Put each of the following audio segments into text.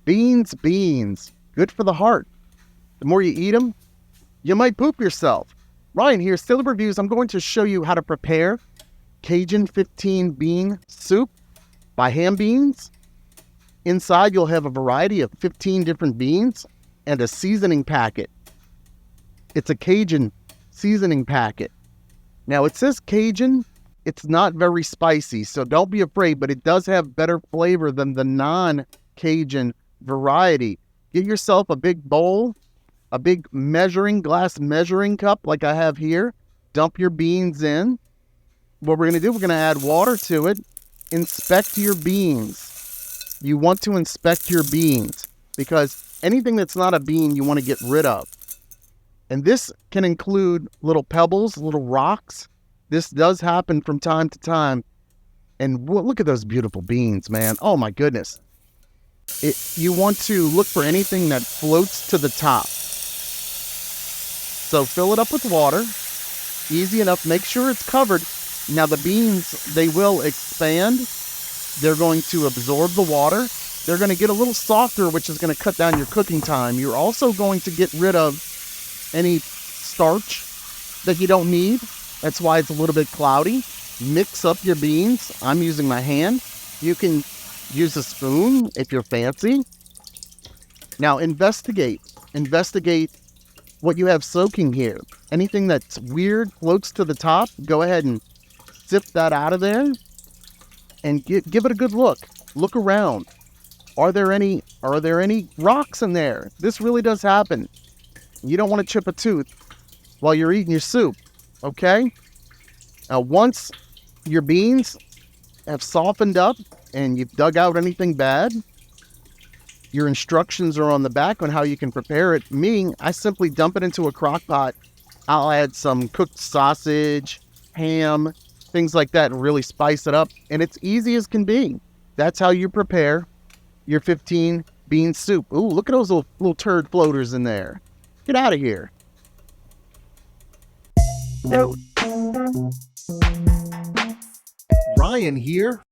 Beans. Good for the heart. The more you eat them, you might poop yourself. Ryan here, Still Reviews. I'm going to show you how to prepare Cajun 15 bean soup by HamBeens. Inside, you'll have a variety of 15 different beans and a seasoning packet. It's a Cajun seasoning packet. Now, it says Cajun. It's not very spicy, so don't be afraid, but it does have better flavor than the non-Cajun variety. Get yourself a big bowl, a big glass measuring cup like I have here. Dump your beans in. What we're going to do, we're going to add water to it. Inspect your beans. You want to inspect your beans because anything that's not a bean you want to get rid of. And this can include little pebbles, little rocks. This does happen from time to time. And look at those beautiful beans, man. Oh my goodness. You want to look for anything that floats to the top. So fill it up with water. Easy enough. Make sure it's covered. Now the beans, they will expand. They're going to absorb the water. They're going to get a little softer, which is going to cut down your cooking time. You're also going to get rid of any starch that you don't need. That's why it's a little bit cloudy. Mix up your beans. I'm using my hand. You can use a spoon if you're fancy. Now investigate what you have soaking here. Anything that's weird floats to the top, go ahead and sift that out of there and give it a good look. Look around. Are there any rocks in there? This really does happen. You don't want to chip a tooth while you're eating your soup, okay? Now, once your beans have softened up and you've dug out anything bad, your instructions are on the back on how you can prepare it. I simply dump it into a crock pot. I'll add some cooked sausage, ham, things like that, and really spice it up. And it's easy as can be. That's how you prepare your 15 bean soup. Ooh, look at those little turd floaters in there. Get out of here. No. Ryan here.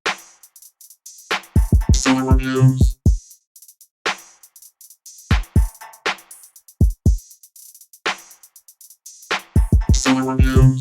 Silly Reviews. Silly Reviews.